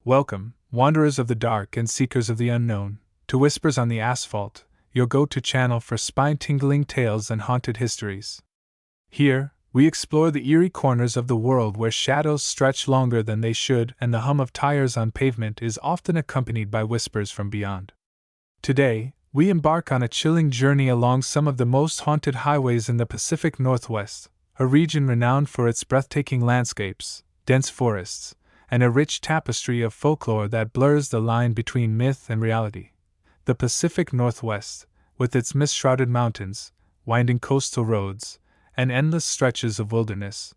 Welcome, wanderers of the dark and seekers of the unknown, to Whispers on the Asphalt, your go-to channel for spine-tingling tales and haunted histories. Here, we explore the eerie corners of the world where shadows stretch longer than they should and the hum of tires on pavement is often accompanied by whispers from beyond. Today, we embark on a chilling journey along some of the most haunted highways in the Pacific Northwest, a region renowned for its breathtaking landscapes, dense forests, and a rich tapestry of folklore that blurs the line between myth and reality. The Pacific Northwest, with its mist-shrouded mountains, winding coastal roads, and endless stretches of wilderness,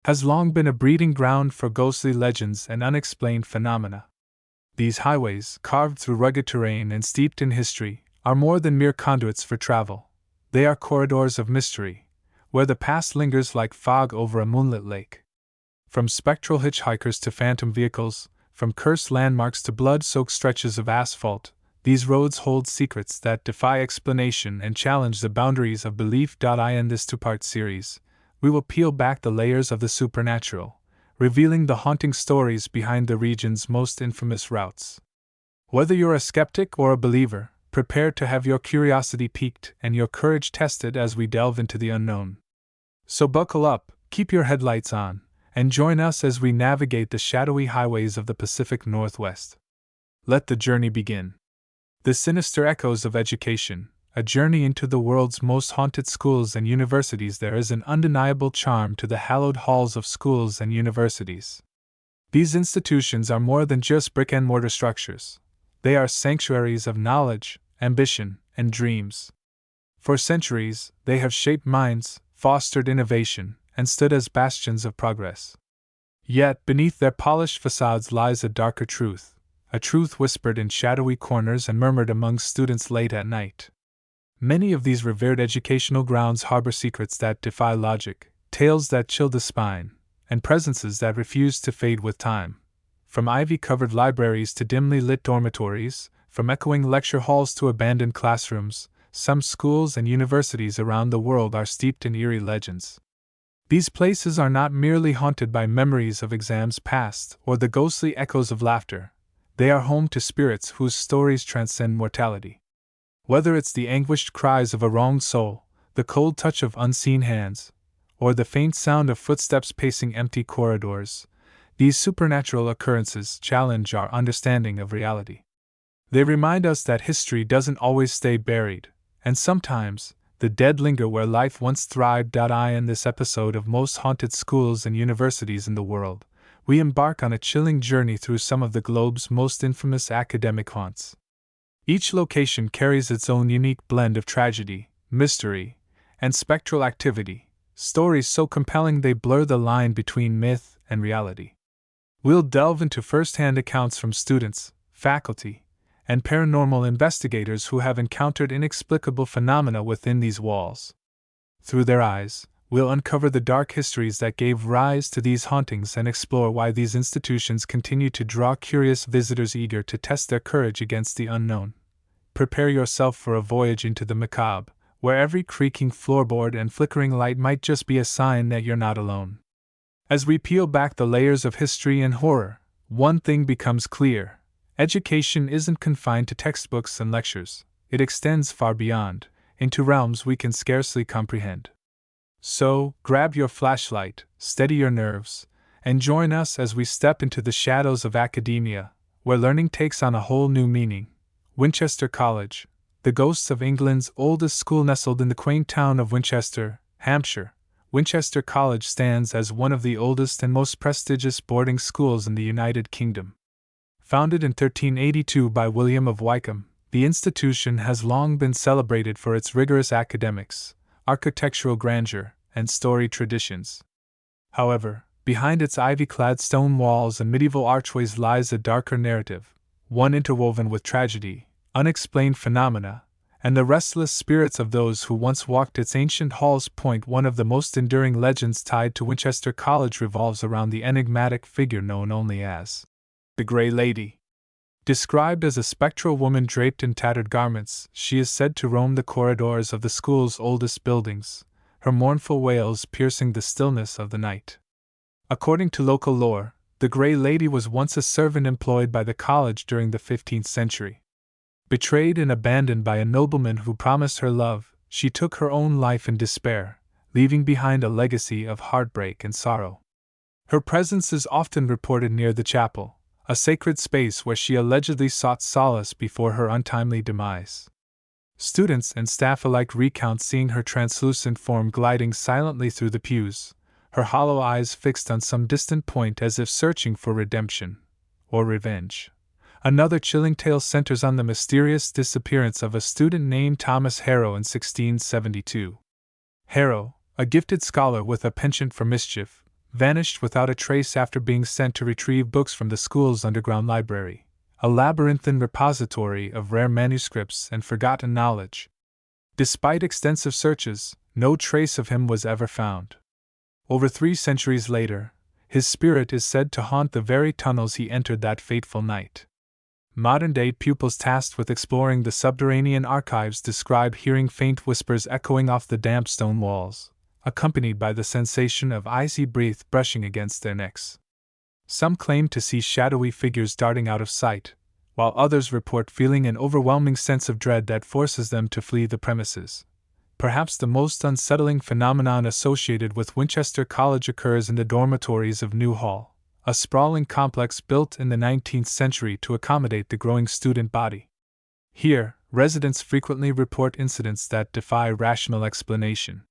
has long been a breeding ground for ghostly legends and unexplained phenomena. These highways, carved through rugged terrain and steeped in history, are more than mere conduits for travel. They are corridors of mystery, where the past lingers like fog over a moonlit lake. From spectral hitchhikers to phantom vehicles, from cursed landmarks to blood-soaked stretches of asphalt, these roads hold secrets that defy explanation and challenge the boundaries of belief. In this two-part series, we will peel back the layers of the supernatural, revealing the haunting stories behind the region's most infamous routes. Whether you're a skeptic or a believer, prepare to have your curiosity piqued and your courage tested as we delve into the unknown. So buckle up, keep your headlights on, and join us as we navigate the shadowy highways of the Pacific Northwest. Let the journey begin. The sinister echoes of education, a journey into the world's most haunted schools and universities. There is an undeniable charm to the hallowed halls of schools and universities. These institutions are more than just brick-and-mortar structures. They are sanctuaries of knowledge, ambition, and dreams. For centuries, they have shaped minds, fostered innovation, and stood as bastions of progress. Yet, beneath their polished facades lies a darker truth, a truth whispered in shadowy corners and murmured among students late at night. Many of these revered educational grounds harbor secrets that defy logic, tales that chill the spine, and presences that refuse to fade with time. From ivy-covered libraries to dimly lit dormitories, from echoing lecture halls to abandoned classrooms, some schools and universities around the world are steeped in eerie legends. These places are not merely haunted by memories of exams past or the ghostly echoes of laughter. They are home to spirits whose stories transcend mortality. Whether it's the anguished cries of a wronged soul, the cold touch of unseen hands, or the faint sound of footsteps pacing empty corridors, these supernatural occurrences challenge our understanding of reality. They remind us that history doesn't always stay buried, and sometimes, the dead linger where life once thrived. In this episode of Most Haunted Schools and Universities in the World, we embark on a chilling journey through some of the globe's most infamous academic haunts. Each location carries its own unique blend of tragedy, mystery, and spectral activity, stories so compelling they blur the line between myth and reality. We'll delve into first-hand accounts from students, faculty, and paranormal investigators who have encountered inexplicable phenomena within these walls. Through their eyes, we'll uncover the dark histories that gave rise to these hauntings and explore why these institutions continue to draw curious visitors eager to test their courage against the unknown. Prepare yourself for a voyage into the macabre, where every creaking floorboard and flickering light might just be a sign that you're not alone. As we peel back the layers of history and horror, one thing becomes clear. Education isn't confined to textbooks and lectures, it extends far beyond, into realms we can scarcely comprehend. So, grab your flashlight, steady your nerves, and join us as we step into the shadows of academia, where learning takes on a whole new meaning. Winchester College, the ghosts of England's oldest school nestled in the quaint town of Winchester, Hampshire. Winchester College stands as one of the oldest and most prestigious boarding schools in the United Kingdom. Founded in 1382 by William of Wykeham, the institution has long been celebrated for its rigorous academics, architectural grandeur, and storied traditions. However, behind its ivy-clad stone walls and medieval archways lies a darker narrative, one interwoven with tragedy, unexplained phenomena, and the restless spirits of those who once walked its ancient halls. One of the most enduring legends tied to Winchester College revolves around the enigmatic figure known only as the Grey Lady. Described as a spectral woman draped in tattered garments, she is said to roam the corridors of the school's oldest buildings, her mournful wails piercing the stillness of the night. According to local lore, The Grey Lady was once a servant employed by the college during the 15th century. Betrayed and abandoned by a nobleman who promised her love, she took her own life in despair, leaving behind a legacy of heartbreak and sorrow. Her presence is often reported near the chapel, a sacred space where she allegedly sought solace before her untimely demise. Students and staff alike recount seeing her translucent form gliding silently through the pews, her hollow eyes fixed on some distant point as if searching for redemption or revenge. Another chilling tale centers on the mysterious disappearance of a student named Thomas Harrow in 1672. Harrow, a gifted scholar with a penchant for mischief, vanished without a trace after being sent to retrieve books from the school's underground library, a labyrinthine repository of rare manuscripts and forgotten knowledge. Despite extensive searches, no trace of him was ever found. Over 3 centuries later, his spirit is said to haunt the very tunnels he entered that fateful night. Modern-day pupils tasked with exploring the subterranean archives describe hearing faint whispers echoing off the damp stone walls, accompanied by the sensation of icy breath brushing against their necks. Some claim to see shadowy figures darting out of sight, while others report feeling an overwhelming sense of dread that forces them to flee the premises. Perhaps the most unsettling phenomenon associated with Winchester College occurs in the dormitories of New Hall, a sprawling complex built in the 19th century to accommodate the growing student body. Here, residents frequently report incidents that defy rational explanation.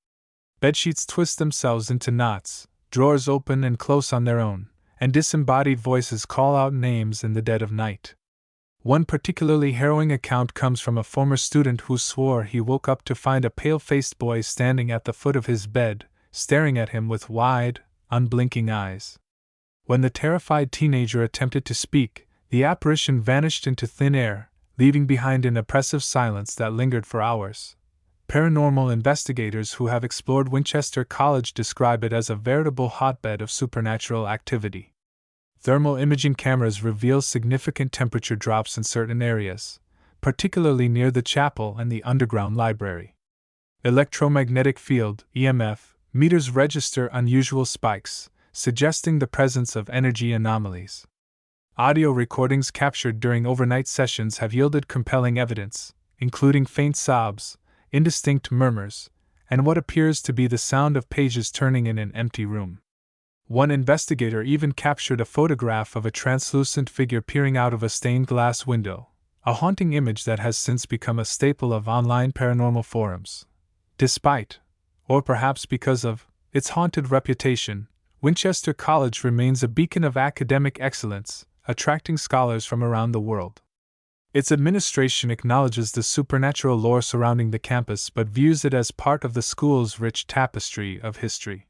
Bedsheets twist themselves into knots, drawers open and close on their own, and disembodied voices call out names in the dead of night. One particularly harrowing account comes from a former student who swore he woke up to find a pale-faced boy standing at the foot of his bed, staring at him with wide, unblinking eyes. When the terrified teenager attempted to speak, the apparition vanished into thin air, leaving behind an oppressive silence that lingered for hours. Paranormal investigators who have explored Winchester College describe it as a veritable hotbed of supernatural activity. Thermal imaging cameras reveal significant temperature drops in certain areas, particularly near the chapel and the underground library. Electromagnetic field (EMF) meters register unusual spikes, suggesting the presence of energy anomalies. Audio recordings captured during overnight sessions have yielded compelling evidence, including faint sobs, indistinct murmurs, and what appears to be the sound of pages turning in an empty room. One investigator even captured a photograph of a translucent figure peering out of a stained glass window, a haunting image that has since become a staple of online paranormal forums. Despite, or perhaps because of, its haunted reputation, Winchester College remains a beacon of academic excellence, attracting scholars from around the world. Its administration acknowledges the supernatural lore surrounding the campus but views it as part of the school's rich tapestry of history.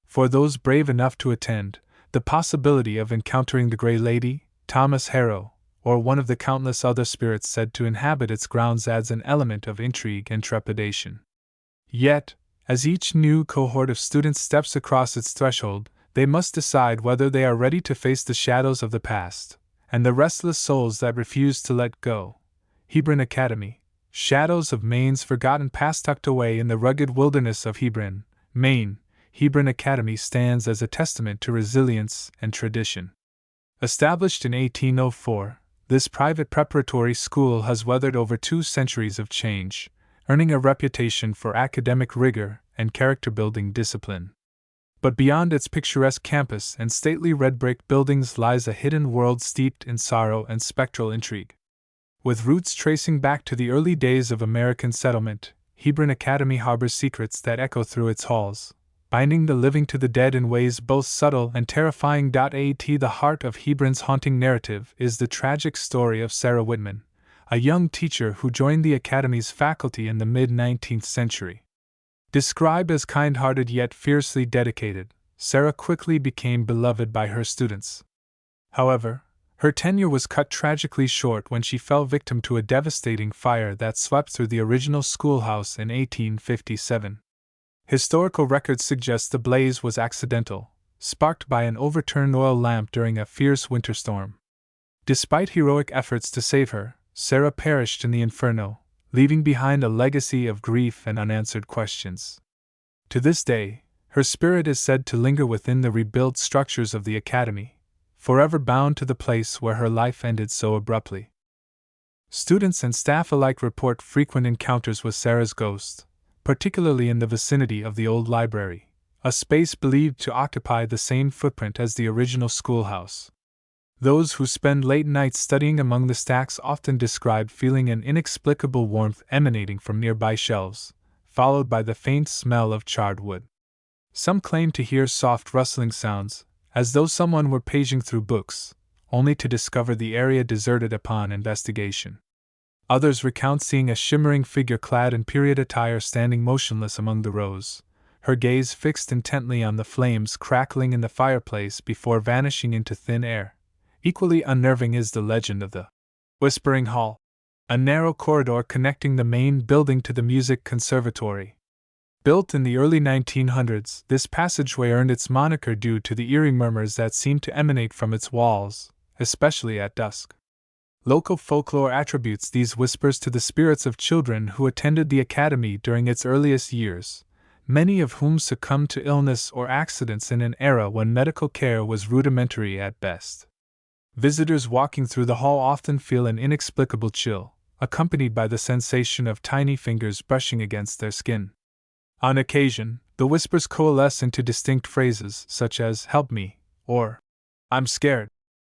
For those brave enough to attend, the possibility of encountering the Grey Lady, Thomas Harrow, or one of the countless other spirits said to inhabit its grounds adds an element of intrigue and trepidation. Yet, as each new cohort of students steps across its threshold, they must decide whether they are ready to face the shadows of the past, and the restless souls that refuse to let go. Hebron Academy, Shadows of Maine's Forgotten Past. Tucked away in the rugged wilderness of Hebron, Maine, Hebron Academy stands as a testament to resilience and tradition. Established in 1804, this private preparatory school has weathered over 2 centuries of change, earning a reputation for academic rigor and character-building discipline. But beyond its picturesque campus and stately red-brick buildings lies a hidden world steeped in sorrow and spectral intrigue. With roots tracing back to the early days of American settlement, Hebron Academy harbors secrets that echo through its halls, binding the living to the dead in ways both subtle and terrifying. At the heart of Hebron's haunting narrative is the tragic story of Sarah Whitman, a young teacher who joined the Academy's faculty in the mid-19th century. Described as kind-hearted yet fiercely dedicated, Sarah quickly became beloved by her students. However, her tenure was cut tragically short when she fell victim to a devastating fire that swept through the original schoolhouse in 1857. Historical records suggest the blaze was accidental, sparked by an overturned oil lamp during a fierce winter storm. Despite heroic efforts to save her, Sarah perished in the inferno, leaving behind a legacy of grief and unanswered questions. To this day, her spirit is said to linger within the rebuilt structures of the Academy, forever bound to the place where her life ended so abruptly. Students and staff alike report frequent encounters with Sarah's ghost, particularly in the vicinity of the old library, a space believed to occupy the same footprint as the original schoolhouse. Those who spend late nights studying among the stacks often describe feeling an inexplicable warmth emanating from nearby shelves, followed by the faint smell of charred wood. Some claim to hear soft rustling sounds, as though someone were paging through books, only to discover the area deserted upon investigation. Others recount seeing a shimmering figure clad in period attire standing motionless among the rows, her gaze fixed intently on the flames crackling in the fireplace before vanishing into thin air. Equally unnerving is the legend of the Whispering Hall, a narrow corridor connecting the main building to the music conservatory. Built in the early 1900s, this passageway earned its moniker due to the eerie murmurs that seemed to emanate from its walls, especially at dusk. Local folklore attributes these whispers to the spirits of children who attended the academy during its earliest years, many of whom succumbed to illness or accidents in an era when medical care was rudimentary at best. Visitors walking through the hall often feel an inexplicable chill, accompanied by the sensation of tiny fingers brushing against their skin. On occasion, the whispers coalesce into distinct phrases such as "help me" or "I'm scared,"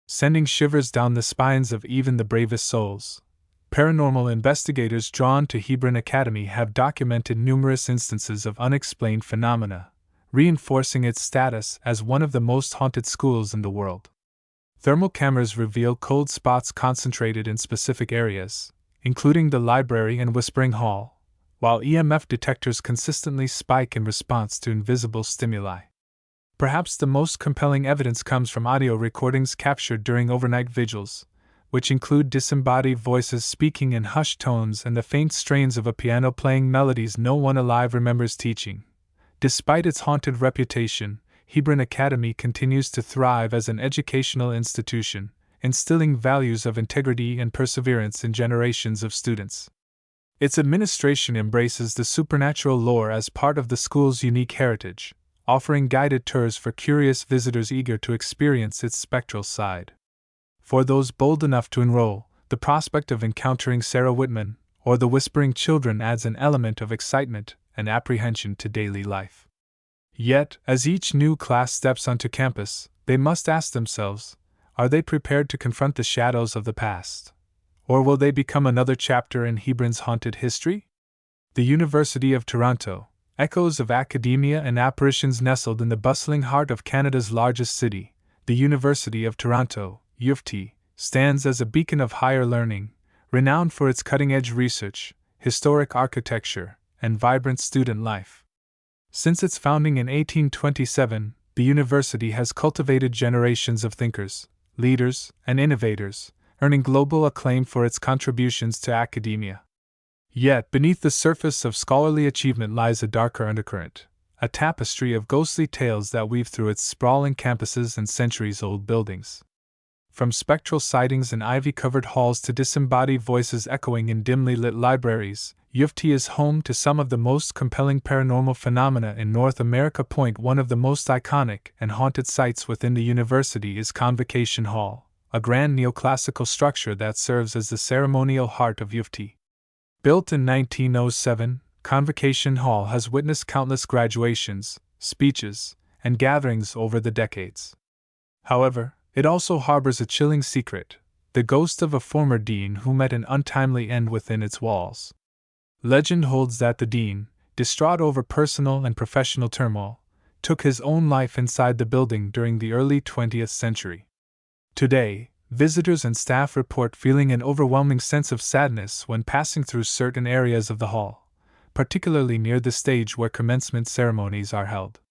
sending shivers down the spines of even the bravest souls. Paranormal investigators drawn to Hebron Academy have documented numerous instances of unexplained phenomena, reinforcing its status as one of the most haunted schools in the world. Thermal cameras reveal cold spots concentrated in specific areas, including the library and Whispering Hall, while EMF detectors consistently spike in response to invisible stimuli. Perhaps the most compelling evidence comes from audio recordings captured during overnight vigils, which include disembodied voices speaking in hushed tones and the faint strains of a piano playing melodies no one alive remembers teaching. Despite its haunted reputation, Hebron Academy continues to thrive as an educational institution, instilling values of integrity and perseverance in generations of students. Its administration embraces the supernatural lore as part of the school's unique heritage, offering guided tours for curious visitors eager to experience its spectral side. For those bold enough to enroll, the prospect of encountering Sarah Whitman or the Whispering Children adds an element of excitement and apprehension to daily life. Yet, as each new class steps onto campus, they must ask themselves, are they prepared to confront the shadows of the past? Or will they become another chapter in Hebron's haunted history? The University of Toronto, echoes of academia and apparitions nestled in the bustling heart of Canada's largest city, the University of Toronto, U of T, stands as a beacon of higher learning, renowned for its cutting-edge research, historic architecture, and vibrant student life. Since its founding in 1827, the university has cultivated generations of thinkers, leaders, and innovators, earning global acclaim for its contributions to academia. Yet, beneath the surface of scholarly achievement lies a darker undercurrent, a tapestry of ghostly tales that weave through its sprawling campuses and centuries-old buildings. From spectral sightings in ivy-covered halls to disembodied voices echoing in dimly lit libraries, U of T is home to some of the most compelling paranormal phenomena in North America. One of the most iconic and haunted sites within the university is Convocation Hall, a grand neoclassical structure that serves as the ceremonial heart of U of T. Built in 1907, Convocation Hall has witnessed countless graduations, speeches, and gatherings over the decades. However, it also harbors a chilling secret, the ghost of a former dean who met an untimely end within its walls. Legend holds that the dean, distraught over personal and professional turmoil, took his own life inside the building during the early 20th century. Today, visitors and staff report feeling an overwhelming sense of sadness when passing through certain areas of the hall, particularly near the stage where commencement ceremonies are held.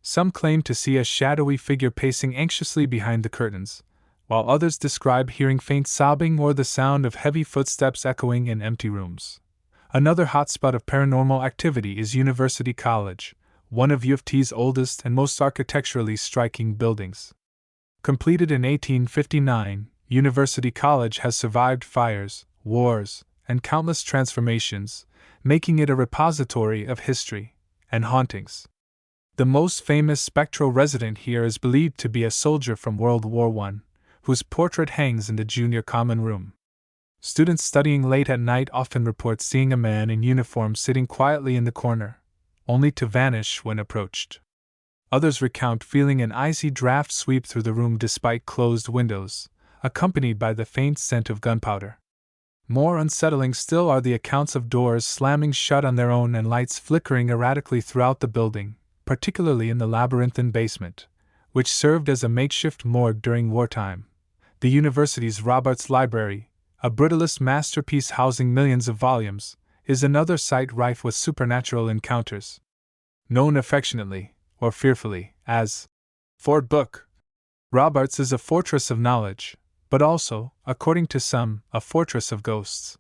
Some claim to see a shadowy figure pacing anxiously behind the curtains, while others describe hearing faint sobbing or the sound of heavy footsteps echoing in empty rooms. Another hotspot of paranormal activity is University College, one of U of T's oldest and most architecturally striking buildings. Completed in 1859, University College has survived fires, wars, and countless transformations, making it a repository of history and hauntings. The most famous spectral resident here is believed to be a soldier from World War I, whose portrait hangs in the junior common room. Students studying late at night often report seeing a man in uniform sitting quietly in the corner, only to vanish when approached. Others recount feeling an icy draft sweep through the room despite closed windows, accompanied by the faint scent of gunpowder. More unsettling still are the accounts of doors slamming shut on their own and lights flickering erratically throughout the building, particularly in the labyrinthine basement, which served as a makeshift morgue during wartime. The university's Robarts Library, a brutalist masterpiece housing millions of volumes, is another site rife with supernatural encounters. Known affectionately, or fearfully, as Fort Book, Robarts is a fortress of knowledge, but also, according to some, a fortress of ghosts.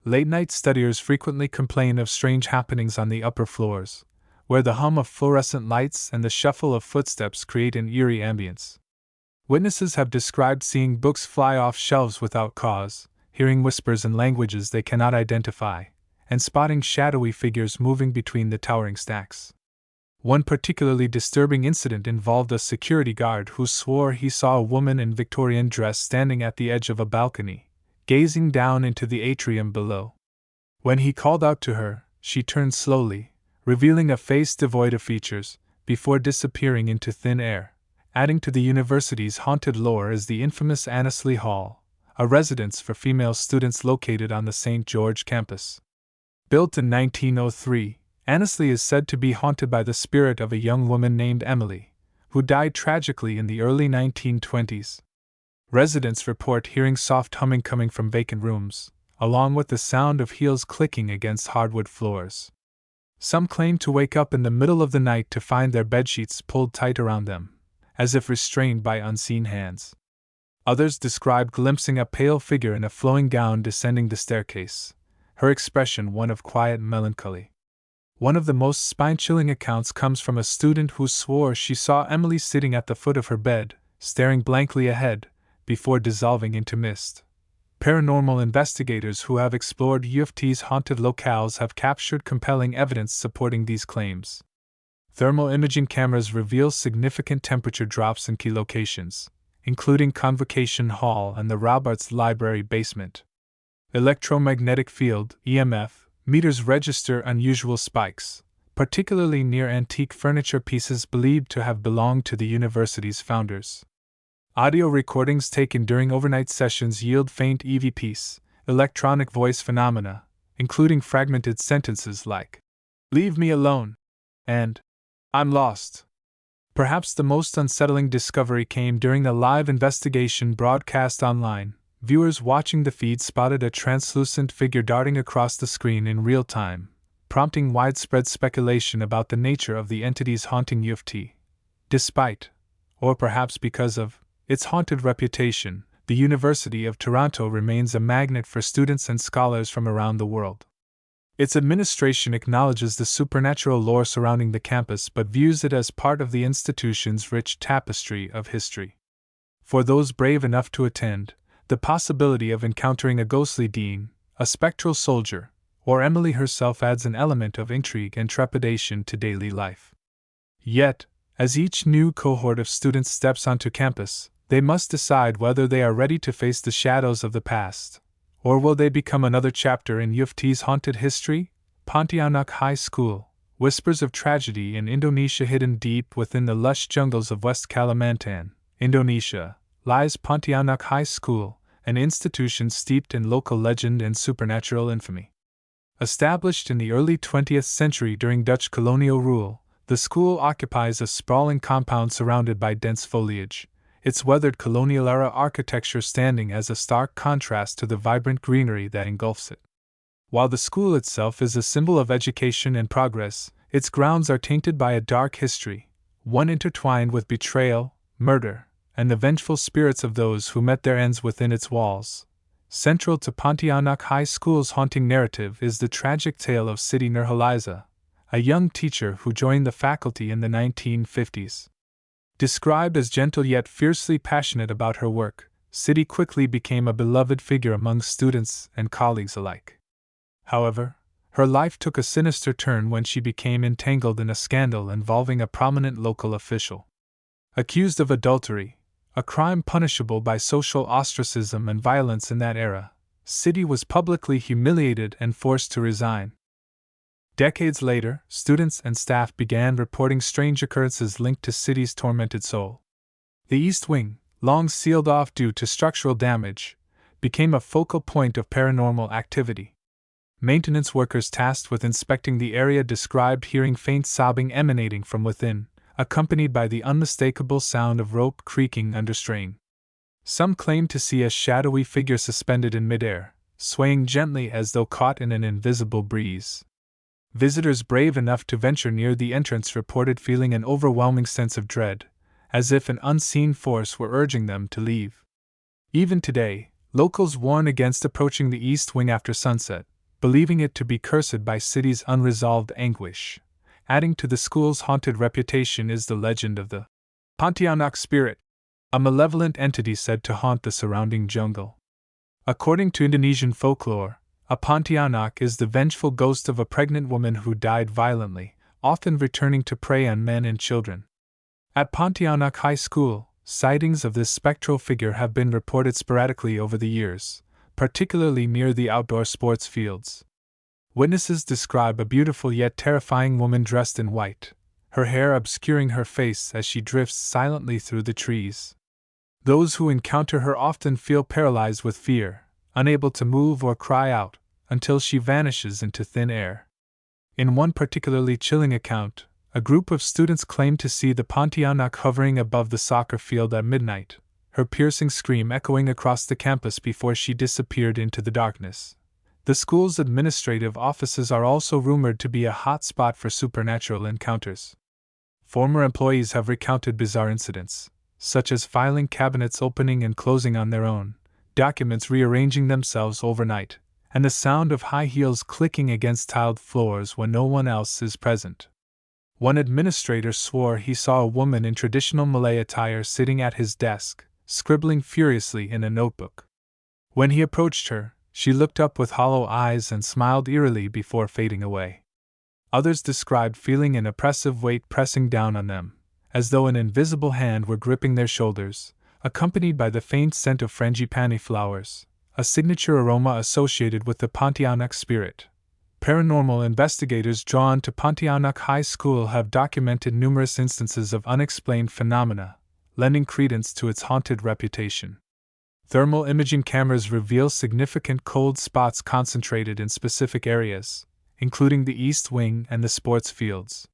Late-night studiers frequently complain of strange happenings on the upper floors, where the hum of fluorescent lights and the shuffle of footsteps create an eerie ambience. Witnesses have described seeing books fly off shelves without cause, hearing whispers in languages they cannot identify, and spotting shadowy figures moving between the towering stacks. One particularly disturbing incident involved a security guard who swore he saw a woman in Victorian dress standing at the edge of a balcony, gazing down into the atrium below. When he called out to her, she turned slowly, revealing a face devoid of features, before disappearing into thin air. Adding to the university's haunted lore is the infamous Annesley Hall, a residence for female students located on the St. George campus. Built in 1903, Annesley is said to be haunted by the spirit of a young woman named Emily, who died tragically in the early 1920s. Residents report hearing soft humming coming from vacant rooms, along with the sound of heels clicking against hardwood floors. Some claim to wake up in the middle of the night to find their bedsheets pulled tight around them, as if restrained by unseen hands. Others describe glimpsing a pale figure in a flowing gown descending the staircase, her expression one of quiet melancholy. One of the most spine-chilling accounts comes from a student who swore she saw Emily sitting at the foot of her bed, staring blankly ahead, before dissolving into mist. Paranormal investigators who have explored U of T's haunted locales have captured compelling evidence supporting these claims. Thermal imaging cameras reveal significant temperature drops in key locations, including Convocation Hall and the Robarts Library basement. Electromagnetic field (EMF) meters register unusual spikes, particularly near antique furniture pieces believed to have belonged to the university's founders. Audio recordings taken during overnight sessions yield faint EVPs, electronic voice phenomena, including fragmented sentences like, "Leave me alone," and "I'm lost." Perhaps the most unsettling discovery came during a live investigation broadcast online. Viewers watching the feed spotted a translucent figure darting across the screen in real time, prompting widespread speculation about the nature of the entities haunting U of T. Despite, or perhaps because of, its haunted reputation, the University of Toronto remains a magnet for students and scholars from around the world. Its administration acknowledges the supernatural lore surrounding the campus but views it as part of the institution's rich tapestry of history. For those brave enough to attend, the possibility of encountering a ghostly dean, a spectral soldier, or Emily herself adds an element of intrigue and trepidation to daily life. Yet, as each new cohort of students steps onto campus, they must decide whether they are ready to face the shadows of the past, or will they become another chapter in U of T's haunted history? Pontianak High School, whispers of tragedy in Indonesia. Hidden deep within the lush jungles of West Kalimantan, Indonesia, lies Pontianak High School, an institution steeped in local legend and supernatural infamy. Established in the early 20th century during Dutch colonial rule, the school occupies a sprawling compound surrounded by dense foliage, its weathered colonial-era architecture standing as a stark contrast to the vibrant greenery that engulfs it. While the school itself is a symbol of education and progress, its grounds are tainted by a dark history, one intertwined with betrayal, murder, and the vengeful spirits of those who met their ends within its walls. Central to Pontianak High School's haunting narrative is the tragic tale of Siti Nurhaliza, a young teacher who joined the faculty in the 1950s. Described as gentle yet fiercely passionate about her work, Siti quickly became a beloved figure among students and colleagues alike. However, Her life took a sinister turn when she became entangled in a scandal involving a prominent local official. Accused of adultery, a crime punishable by social ostracism and violence in that era, City was publicly humiliated and forced to resign. Decades later, students and staff began reporting strange occurrences linked to City's tormented soul. The East Wing, long sealed off due to structural damage, became a focal point of paranormal activity. Maintenance workers tasked with inspecting the area described hearing faint sobbing emanating from within, accompanied by the unmistakable sound of rope creaking under strain. Some claimed to see a shadowy figure suspended in midair, swaying gently as though caught in an invisible breeze. Visitors brave enough to venture near the entrance reported feeling an overwhelming sense of dread, as if an unseen force were urging them to leave. Even today, locals warn against approaching the East Wing after sunset, believing it to be cursed by City's unresolved anguish. Adding to the school's haunted reputation is the legend of the Pontianak spirit, a malevolent entity said to haunt the surrounding jungle. According to Indonesian folklore, a Pontianak is the vengeful ghost of a pregnant woman who died violently, often returning to prey on men and children. At Pontianak High School, sightings of this spectral figure have been reported sporadically over the years, particularly near the outdoor sports fields. Witnesses describe a beautiful yet terrifying woman dressed in white, her hair obscuring her face as she drifts silently through the trees. Those who encounter her often feel paralyzed with fear, unable to move or cry out, until she vanishes into thin air. In one particularly chilling account, a group of students claimed to see the Pontianak hovering above the soccer field at midnight, her piercing scream echoing across the campus before she disappeared into the darkness. The school's administrative offices are also rumored to be a hot spot for supernatural encounters. Former employees have recounted bizarre incidents, such as filing cabinets opening and closing on their own, documents rearranging themselves overnight, and the sound of high heels clicking against tiled floors when no one else is present. One administrator swore he saw a woman in traditional Malay attire sitting at his desk, scribbling furiously in a notebook. When he approached her, she looked up with hollow eyes and smiled eerily before fading away. Others described feeling an oppressive weight pressing down on them, as though an invisible hand were gripping their shoulders, accompanied by the faint scent of frangipani flowers, a signature aroma associated with the Pontianak spirit. Paranormal investigators drawn to Pontianak High School have documented numerous instances of unexplained phenomena, lending credence to its haunted reputation. Thermal imaging cameras reveal significant cold spots concentrated in specific areas, including the East Wing and the sports fields.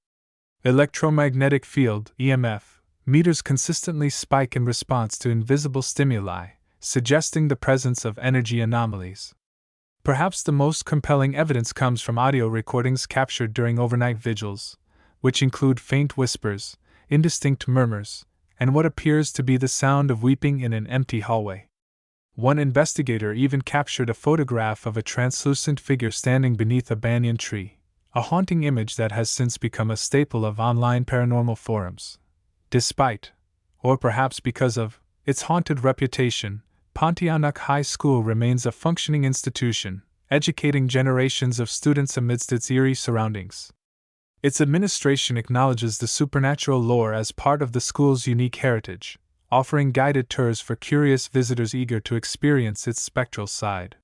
Electromagnetic field (EMF) meters consistently spike in response to invisible stimuli, suggesting the presence of energy anomalies. Perhaps the most compelling evidence comes from audio recordings captured during overnight vigils, which include faint whispers, indistinct murmurs, and what appears to be the sound of weeping in an empty hallway. One investigator even captured a photograph of a translucent figure standing beneath a banyan tree, a haunting image that has since become a staple of online paranormal forums. Despite, or perhaps because of, its haunted reputation, Pontianak High School remains a functioning institution, educating generations of students amidst its eerie surroundings. Its administration acknowledges the supernatural lore as part of the school's unique heritage, offering guided tours for curious visitors eager to experience its spectral side.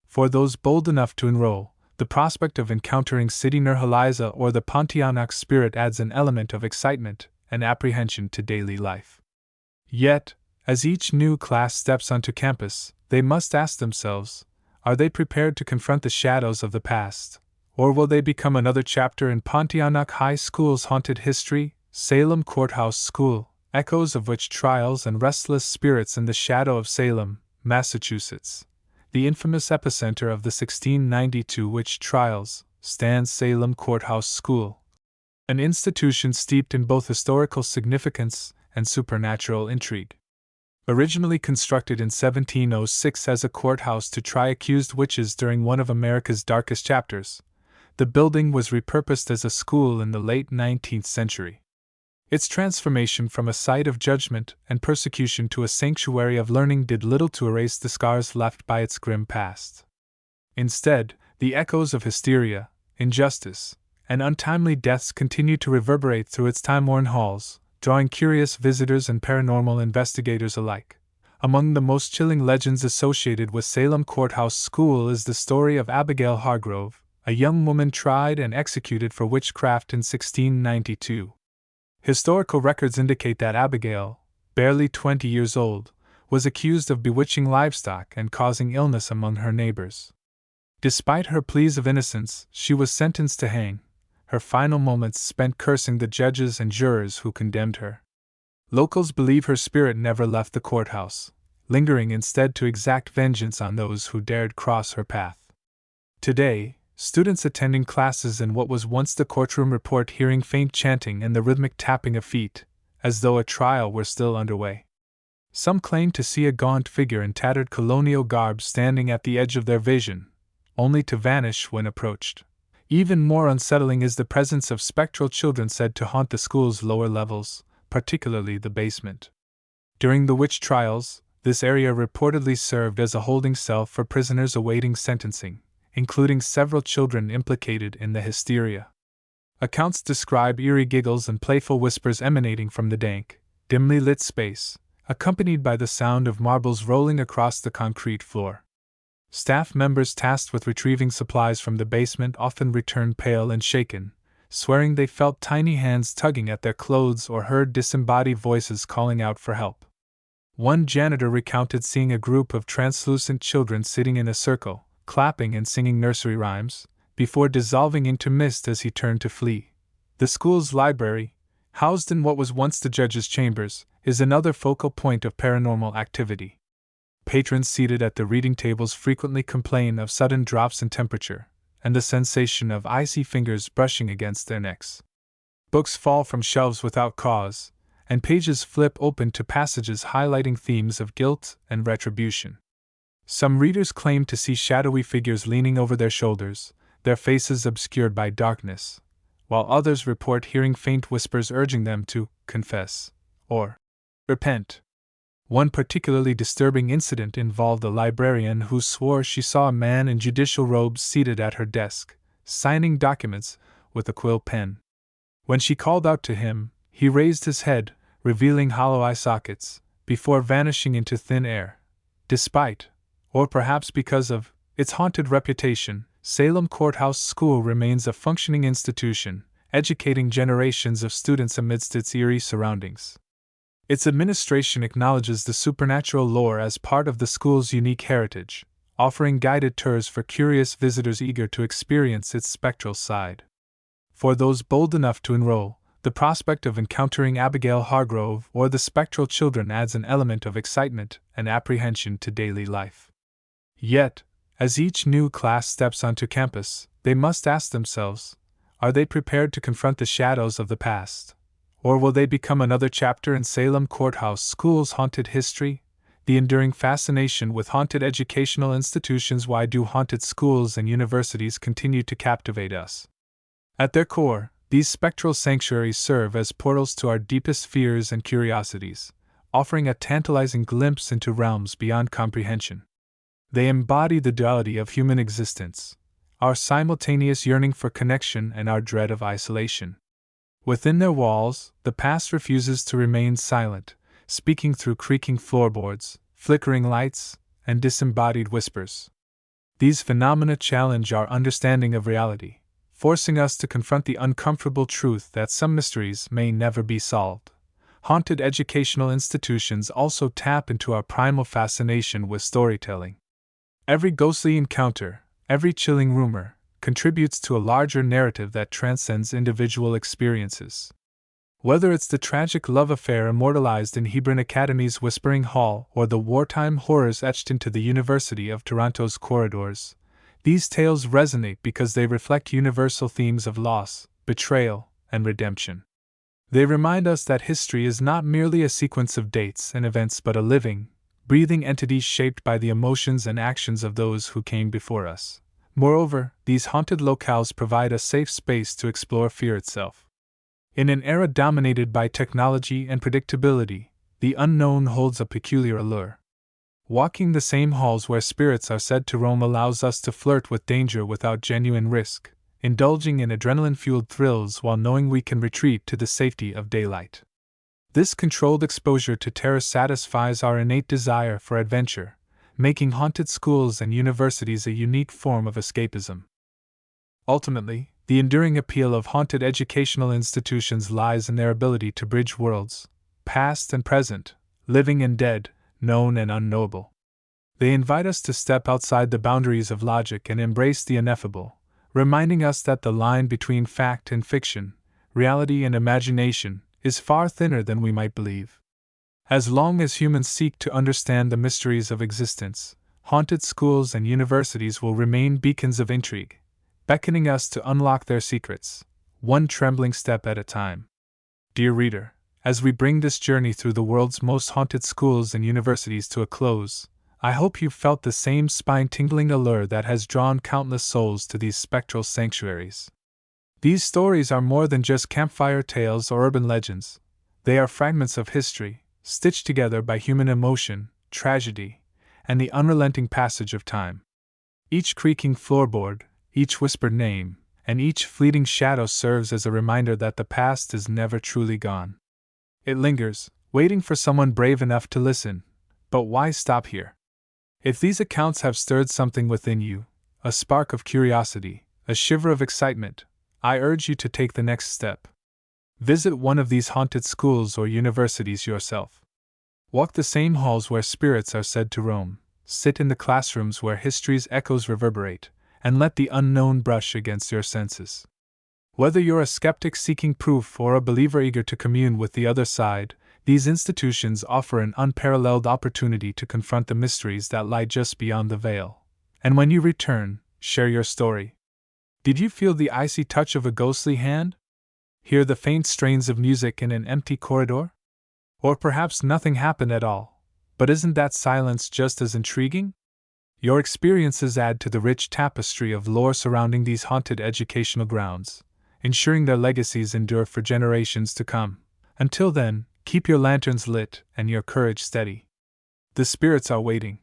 For those bold enough to enroll, the prospect of encountering Siti Nurhaliza or the Pontianak spirit adds an element of excitement and apprehension to daily life. Yet, as each new class steps onto campus, they must ask themselves, are they prepared to confront the shadows of the past, or will they become another chapter in Pontianak High School's haunted history? Salem Courthouse School, echoes of witch trials and restless spirits in the shadow of Salem, Massachusetts. The infamous epicenter of the 1692 witch trials stands Salem Courthouse School, an institution steeped in both historical significance and supernatural intrigue. Originally constructed in 1706 as a courthouse to try accused witches during one of America's darkest chapters, the building was repurposed as a school in the late 19th century. Its transformation from a site of judgment and persecution to a sanctuary of learning did little to erase the scars left by its grim past. Instead, The echoes of hysteria, injustice, and untimely deaths continue to reverberate through its time-worn halls, drawing curious visitors and paranormal investigators alike. Among the most chilling legends associated with Salem Courthouse School is the story of Abigail Hargrove, a young woman tried and executed for witchcraft in 1692. Historical records indicate that Abigail, barely 20 years old, was accused of bewitching livestock and causing illness among her neighbors. Despite her pleas of innocence, she was sentenced to hang, her final moments spent cursing the judges and jurors who condemned her. Locals believe her spirit never left the courthouse, lingering instead to exact vengeance on those who dared cross her path. Today, students attending classes in what was once the courtroom report hearing faint chanting and the rhythmic tapping of feet, as though a trial were still underway. Some claim to see a gaunt figure in tattered colonial garb standing at the edge of their vision, only to vanish when approached. Even more unsettling is the presence of spectral children said to haunt the school's lower levels, particularly the basement. During the witch trials, this area reportedly served as a holding cell for prisoners awaiting sentencing, including several children implicated in the hysteria. Accounts describe eerie giggles and playful whispers emanating from the dank, dimly lit space, accompanied by the sound of marbles rolling across the concrete floor. Staff members tasked with retrieving supplies from the basement often returned pale and shaken, swearing they felt tiny hands tugging at their clothes or heard disembodied voices calling out for help. One janitor recounted seeing a group of translucent children sitting in a circle, clapping and singing nursery rhymes, before dissolving into mist as he turned to flee. The school's library, housed in what was once the judge's chambers, is another focal point of paranormal activity. Patrons seated at the reading tables frequently complain of sudden drops in temperature, and the sensation of icy fingers brushing against their necks. Books fall from shelves without cause, and pages flip open to passages highlighting themes of guilt and retribution. Some readers claim to see shadowy figures leaning over their shoulders, their faces obscured by darkness, while others report hearing faint whispers urging them to confess or repent. One particularly disturbing incident involved a librarian who swore she saw a man in judicial robes seated at her desk, signing documents with a quill pen. When she called out to him, he raised his head, revealing hollow eye sockets, before vanishing into thin air. Despite, or perhaps because of, its haunted reputation, Salem Courthouse School remains a functioning institution, educating generations of students amidst its eerie surroundings. Its administration acknowledges the supernatural lore as part of the school's unique heritage, offering guided tours for curious visitors eager to experience its spectral side. For those bold enough to enroll, the prospect of encountering Abigail Hargrove or the spectral children adds an element of excitement and apprehension to daily life. Yet, as each new class steps onto campus, they must ask themselves, are they prepared to confront the shadows of the past? Or will they become another chapter in Salem Courthouse School's haunted history? The enduring fascination with haunted educational institutions. Why do haunted schools and universities continue to captivate us? At their core, these spectral sanctuaries serve as portals to our deepest fears and curiosities, offering a tantalizing glimpse into realms beyond comprehension. They embody the duality of human existence, our simultaneous yearning for connection and our dread of isolation. Within their walls, the past refuses to remain silent, speaking through creaking floorboards, flickering lights, and disembodied whispers. These phenomena challenge our understanding of reality, forcing us to confront the uncomfortable truth that some mysteries may never be solved. Haunted educational institutions also tap into our primal fascination with storytelling. Every ghostly encounter, every chilling rumor, contributes to a larger narrative that transcends individual experiences. Whether it's the tragic love affair immortalized in Hebron Academy's Whispering Hall or the wartime horrors etched into the University of Toronto's corridors, these tales resonate because they reflect universal themes of loss, betrayal, and redemption. They remind us that history is not merely a sequence of dates and events but a living, breathing entity shaped by the emotions and actions of those who came before us. Moreover, these haunted locales provide a safe space to explore fear itself. In an era dominated by technology and predictability, the unknown holds a peculiar allure. Walking the same halls where spirits are said to roam allows us to flirt with danger without genuine risk, indulging in adrenaline-fueled thrills while knowing we can retreat to the safety of daylight. This controlled exposure to terror satisfies our innate desire for adventure, making haunted schools and universities a unique form of escapism. Ultimately, the enduring appeal of haunted educational institutions lies in their ability to bridge worlds, past and present, living and dead, known and unknowable. They invite us to step outside the boundaries of logic and embrace the ineffable, reminding us that the line between fact and fiction, reality and imagination, is far thinner than we might believe. As long as humans seek to understand the mysteries of existence, haunted schools and universities will remain beacons of intrigue, beckoning us to unlock their secrets, one trembling step at a time. Dear reader, as we bring this journey through the world's most haunted schools and universities to a close, I hope you've felt the same spine-tingling allure that has drawn countless souls to these spectral sanctuaries. These stories are more than just campfire tales or urban legends. They are fragments of history, stitched together by human emotion, tragedy, and the unrelenting passage of time. Each creaking floorboard, each whispered name, and each fleeting shadow serves as a reminder that the past is never truly gone. It lingers, waiting for someone brave enough to listen. But why stop here? If these accounts have stirred something within you, a spark of curiosity, a shiver of excitement, I urge you to take the next step. Visit one of these haunted schools or universities yourself. Walk the same halls where spirits are said to roam, sit in the classrooms where history's echoes reverberate, and let the unknown brush against your senses. Whether you're a skeptic seeking proof or a believer eager to commune with the other side, these institutions offer an unparalleled opportunity to confront the mysteries that lie just beyond the veil. And when you return, share your story. Did you feel the icy touch of a ghostly hand? Hear the faint strains of music in an empty corridor? Or perhaps nothing happened at all, but isn't that silence just as intriguing? Your experiences add to the rich tapestry of lore surrounding these haunted educational grounds, ensuring their legacies endure for generations to come. Until then, keep your lanterns lit and your courage steady. The spirits are waiting.